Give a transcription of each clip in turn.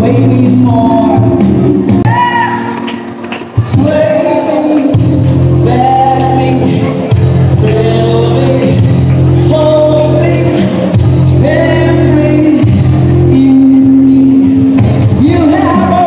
sway me more. Sway me, let me, fill me, hold me, dance me, ease me. You have a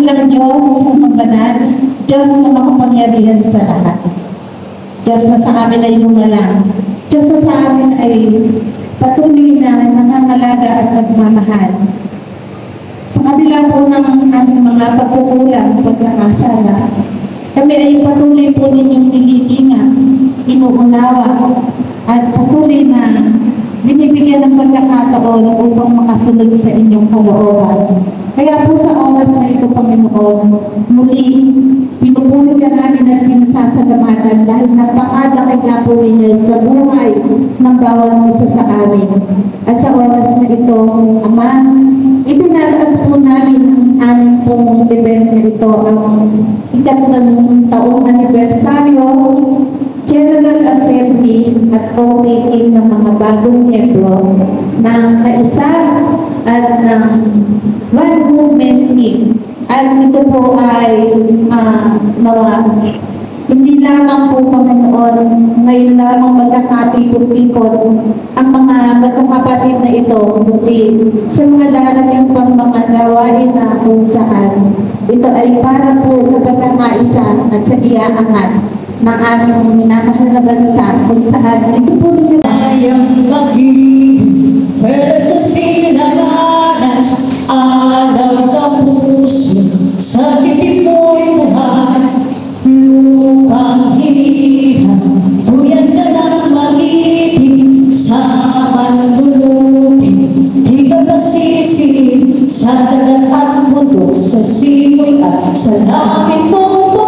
dakilang Diyos ang banal, Diyos na makapangyarihan sa lahat. Diyos na sa amin ay lumalang, Diyos na sa amin ay patuloy na nangangalaga at nagmamahal. Sa kabila po ng aming mga pagkukulang, pagkakasala, kami ay patuloy po ninyong nililingan, inuunawa, at patuloy na binibigyan ng pagkakataon upang makasunod sa inyong kalooban. Kaya po sa oras na ito, Panginoon, muli, pinupulot ka namin at pinasasalamatan dahil napakadakila po ninyo sa buhay ng bawat isa sa amin. At sa oras na ito, Ama, itinataas po namin ang aming pong event na ito, ang ikatlong taong anibersaryo, General Assembly at OPA ng mga bagong miyembro ng kaisa at ng One Movement Team. At ito po ay nawa. Hindi lamang po, Panginoon, ngayon lamang magkakatipon-tipon ang mga magkakapatid na ito, kundi sa mga darating pang mga gawain na kung saan ito ay para po sa pagkakaisa at sa iaangat ng aming minamahal na bansa kung saan ito po ninyo ayang maging pwesto sinaganan alaw ng puso sa titip mo'y buhay lupang hinihang tuyan ka ng magiting sa manlulupi di ka masisi sa dagat at mundo sa simoy at sa langit mong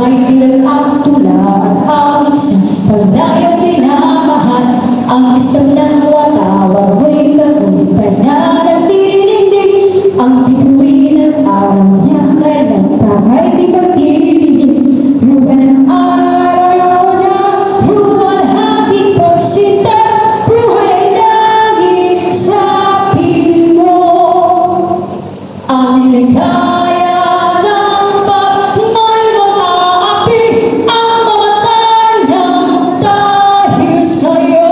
May dilag ang tula at awit sa pagdayang minamahal. Ang isang ng watawag mo'y tagumpay na nagdidinig. Ang bituin ng araw niya kailan pa may di magdidinig. Ruga ng araw na lumalhating pagsinta, buhay langit sa piling mo. Ang nilikaya ng pagmay mga api, ang mamatay ng dahil sa'yo.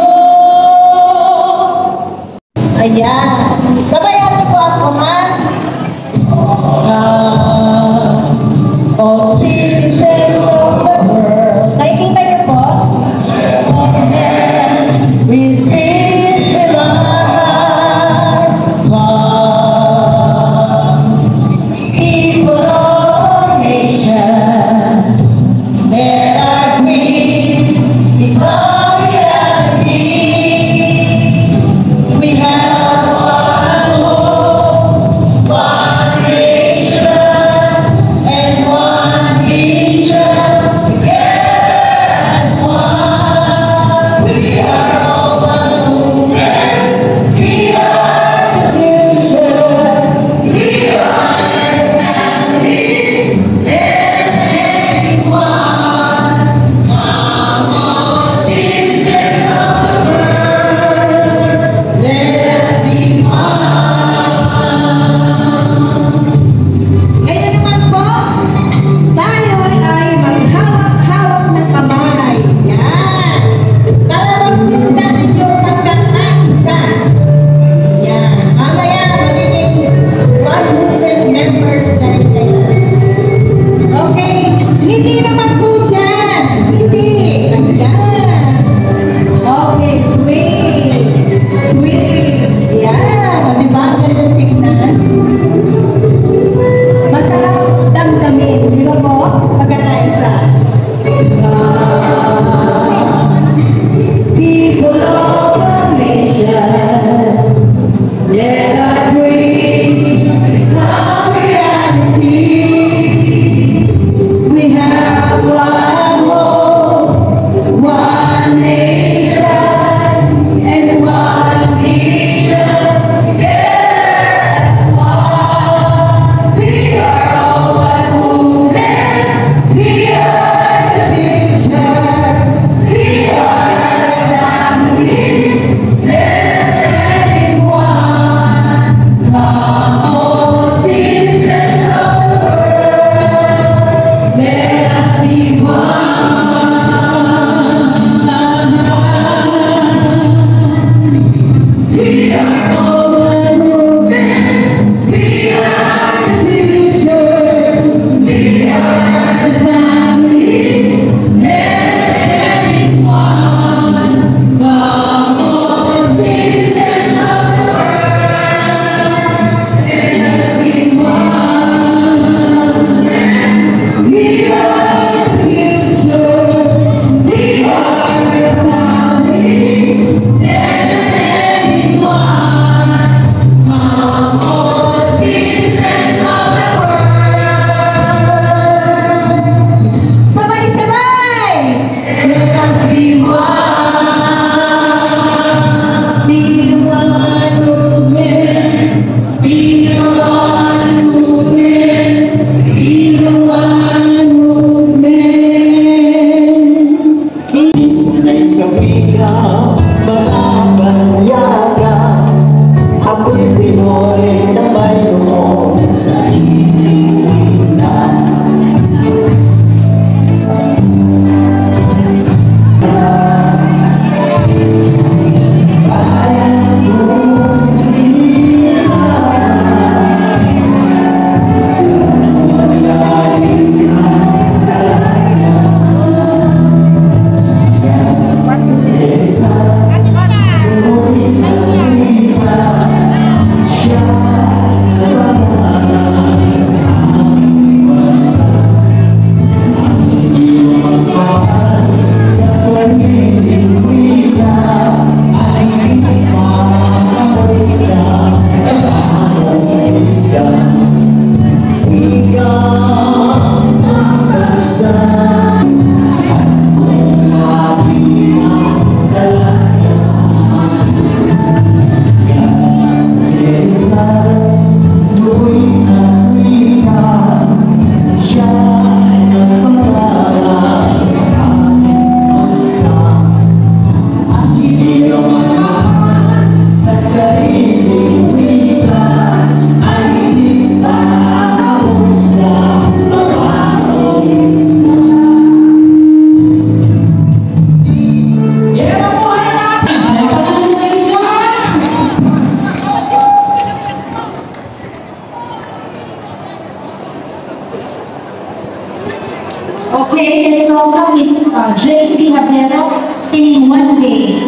Okay, let's welcome Miss J.D. Hablero singing One Day.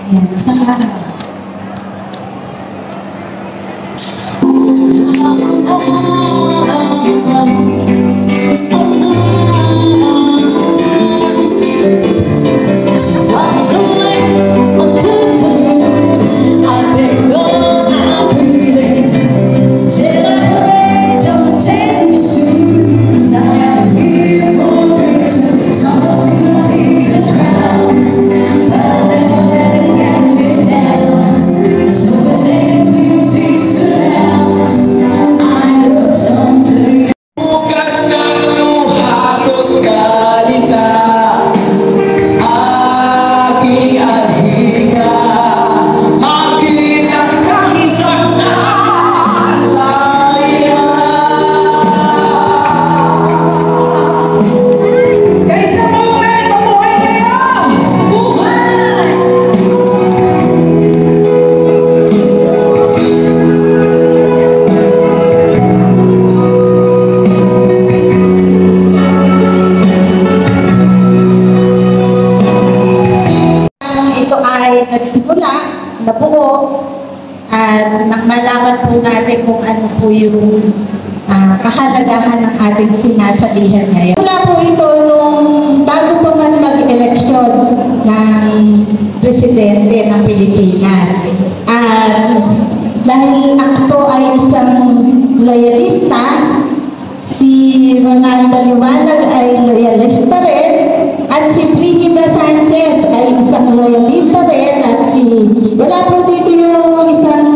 Ayan, masama na. Nagsimula, nabuo, at malaman po natin kung ano po yung kahalagahan ng ating sinasalihan ngayon. Mula po ito nung bago pa man mag-eleksyon ng presidente ng Pilipinas. At dahil ako ay isang loyalista, si Ronaldo Liwanag ay loyalista rin, at si Brigida Sanchez ay isang loyalista rin, at wala po dito yung isang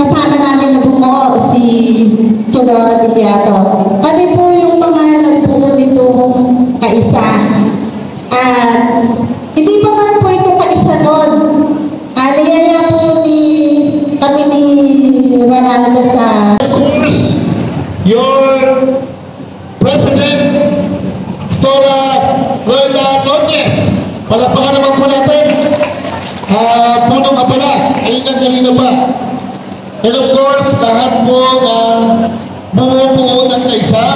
kasama namin na bumuo, si Teodora Villato. Kami po yung mga nagbuo nito kaisa. At hindi pa man po ito kaisa noon. Niyaya po kami ni Ronaldo sa... Of course, your President, Stora Loida Nunez. Palapakan naman po natin. Punong abala, kanina pa. And of course, lahat po bumubuo ng kaisa.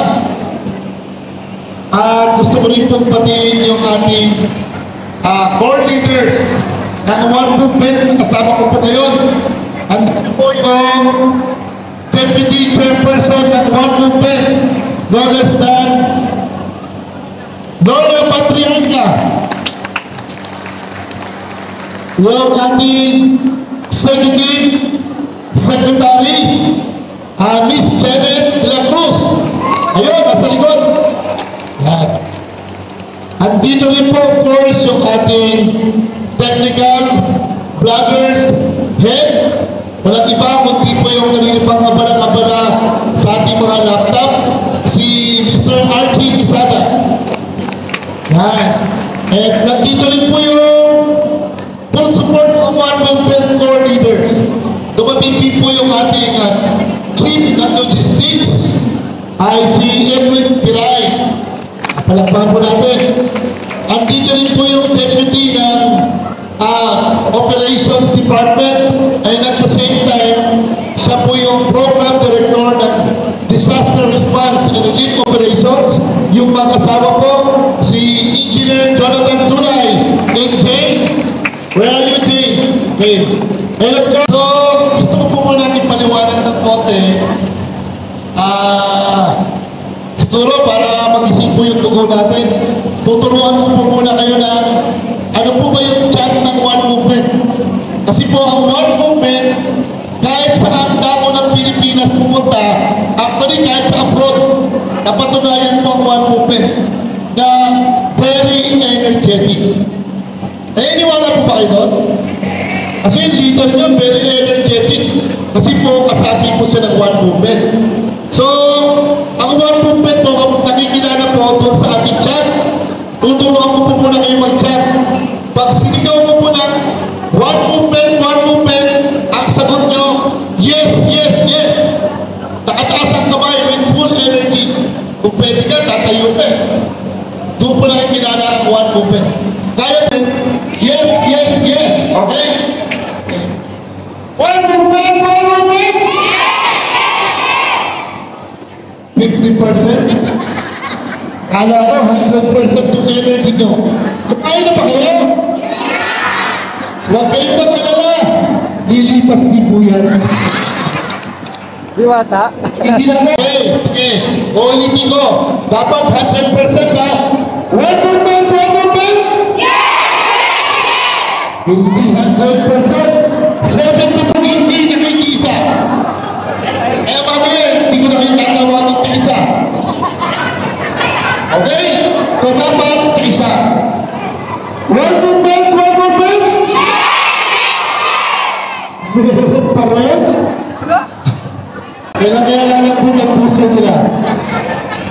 At gusto ko rin pong patiin yung ating core leaders ng One Movement. Kasama ko po ngayon. Andito po yung Deputy Chairperson ng One Movement, no less than Dora Patriarca. Yung ating Executive Secretary, Miss Janet de la Cruz. Ayun, nasa likod. Yan. Andito rin po, of course, yung ating technical vloggers head. Walang iba, kundi po yung kanina pang abala-abala sa ating mga laptop, si Mr. Archie Quisada. Yan. At nandito rin po yung full support ng One Movement core leaders. Dumating din po yung ating Chief ng Logistics ay si Edwin Piray. Palakpakan po natin. Andito rin po yung Deputy ng Operations Department, and at the same time, siya po yung Program Director ng Disaster Response and Relief Operations. Yung mga kasama po, si Engineer Jonathan Tulay. And Jane, where are you, Jane? Okay. And of course, so, gusto ko po muna natin paliwanag ng konti. Siguro para mag-isip po yung tugon natin, tuturuan ko po muna kayo ng ano po ba yung chat ng One Movement. Kasi po ang One Movement, kahit saan dako ng Pilipinas pumunta, actually kahit sa abroad, napatunayan po ang One Movement na very energetic. Niwala po ba kayo doon? Kasi yung leader nyo, very energetic. Kasi po, kasabi po siya ng One Movement. So, ang One Movement po, nakikilala po doon sa ating chat. Tuturuan ko po muna kayo mag-chat. Pag sinigaw ko po ng One Movement, ang sagot nyo, yes, yes, yes. Nakataas ang kamay with full energy. Kung pwede ka, tatayo ka. Doon po nakikilala ang One Movement. Kaya po, yes, yes, yes. Okay? One Movement, One Movement. 50%. Akala ko 100% yung energy nyo. Kumain na ba kayo? Huwag kayong mag-alala. Lilipas din po yan. Diwata. Hindi na na. Okay. Ulitin ko. Dapat 100% ha. One movement, one movement. Hindi 100%. 70% hindi nakikisa. Kaya mamaya, hindi ko na kayo tatawagin ka isa. Okay? So dapat ka isa. One movement, one movement. Meron pa rin. Kailangan lang po ng puso nila.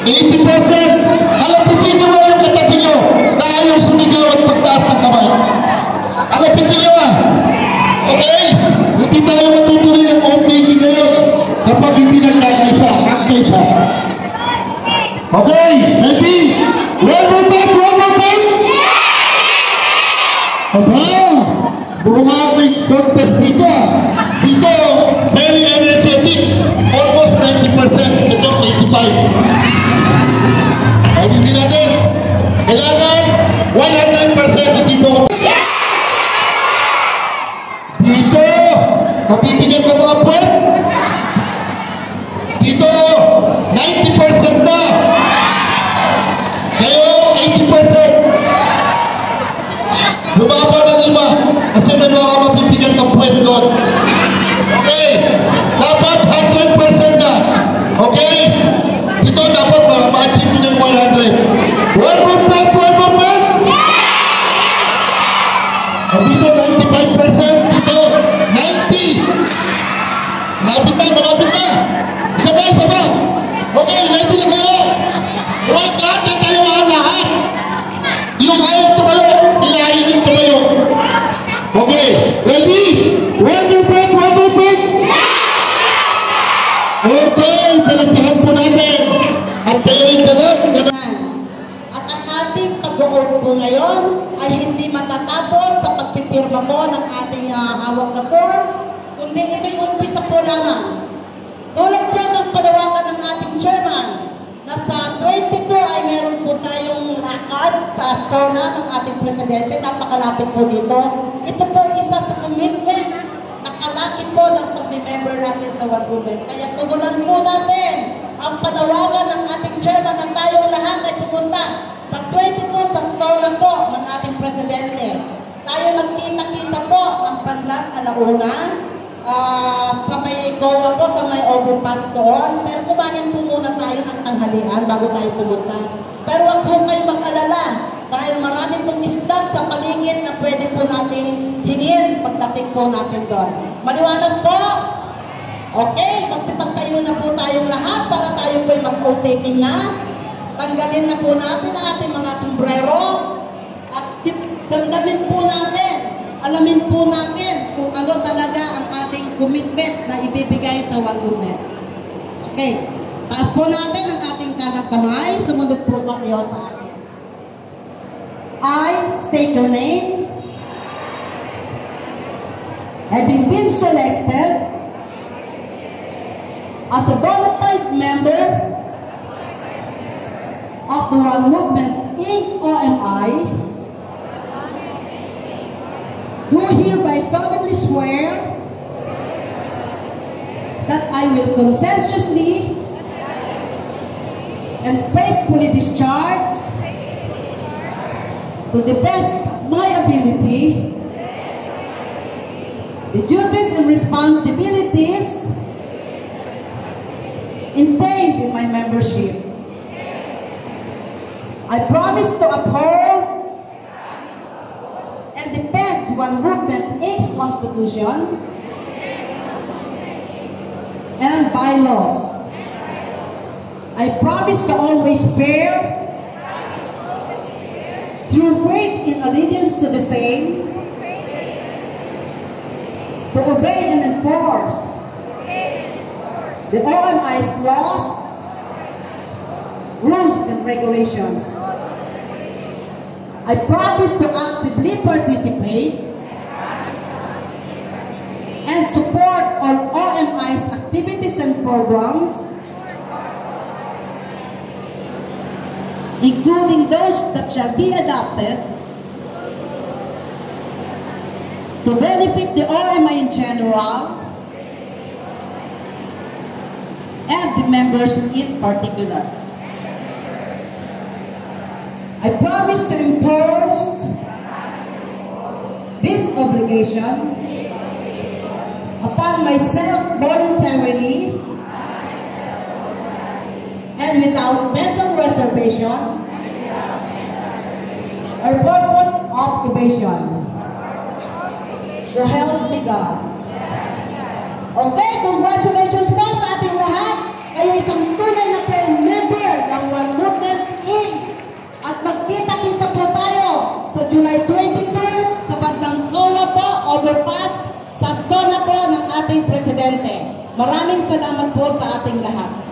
80%. Alapitin nyo mo yung katabi nyo na ayaw sumigaw at pagtaas ng kamay. Alapitin nyo ah. Okay? Hindi tayo matutuloy ng homemaking ngayon kapag hindi nagkakaisa. Nagkaisa. Okay? Ready? One movement, one movement. Aba! Bunga may contest dito ah. Dito, very energetic. Almost 90%. Ito, 85%. Hindi natin. Kailangan 100% hindi mo. Dito, mapipigyan ko mga puwet. Dito, 90% na. Kayo, 80%. Lumaba ng 5 kasi may mga mapipigyan ng puwet doon. Okay, dapat 100% na. Okay? Dito dapat ma-achieve nyo ng 100. One movement, one movement. Dito 95%, dito 90. Malapit na. Sabay. Okay, ready na kayo? Huwag natin tayo lahat. Yung ayaw tumayo, inahin yung tumayo. Okay, ready? One movement, one movement. Okay, pinagtagan po natin. At kayo yung ganun. At ang ating pag-uod po ngayon ay hindi matatapos sa pagpipirma po ng ating hawak na form, kundi ito'y umpisa po lamang. Tulad po ng panawagan ng ating chairman na sa 22 ay meron po tayong lakad sa SONA ng ating presidente. Napakalapit po dito. Ito po isa sa commitment nakalaki po ng pag-member natin sa One Movement. Kaya tugunan po natin ang panawagan ng ating chairman na tayong lahat ay pumunta sa 22 sa SONA po ng ating presidente. Tayo nagkita-kita po ng bandang alauna sa may GOA po, sa may overpass doon. Pero kumain po muna tayo ng tanghalian bago tayo pumunta. Pero huwag po kayo mag-alala dahil marami pong isdang sa paligid na pwede po natin hingin pagdating po natin doon. Maliwanag po? Okay, magsipagtayo na po tayong lahat para tayo po'y mag-o-taking na. Tanggalin na po natin ang ating mga sombrero at damdamin po natin. Alamin po natin kung ano talaga ang ating commitment na ibibigay sa One Movement. Okay. Taas po natin ang ating kanang kamay. Sumunod po kayo sa akin. I state your name. Having been selected as a bona fide member of the One Movement Inc. OMI, do hereby solemnly swear that I will conscientiously and faithfully discharge to the best of my ability the duties and responsibilities entailed in my membership. I promise to uphold and defend One Movement Inc.'s Constitution and bylaws. I promise to always bear true faith in allegiance to the same, to obey and enforce the OMI's laws, rules, and regulations. I promise to actively participate and support all OMI's activities and programs including those that shall be adopted to benefit the OMI in general and the members in particular. I promise to impose this obligation upon myself voluntarily and without mental reservation or purpose of evasion. So help me God. Okay, congratulations po sa ating lahat. Kayo isang tunay na member ng One Movement Inc. At magkita-kita po tayo sa July 22 sa bandang COA po, overpass, sa zona po ng ating presidente. Maraming salamat po sa ating lahat.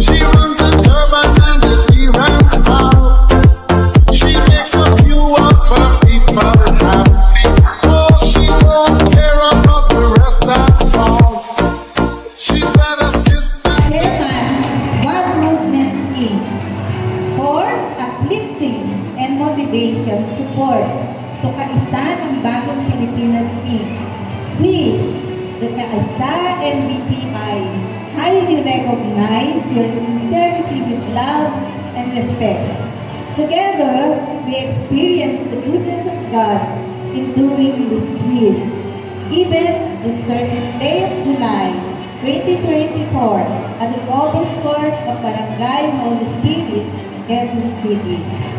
She runs a turban and is Pilipinas Inc. We, the CAISA and BPI, highly recognize your sincerity with love and respect. Together, we experience the goodness of God in doing this will. Even this 13th day of July, 2024, at the Global Court of Barangay Holy Spirit, Quezon City.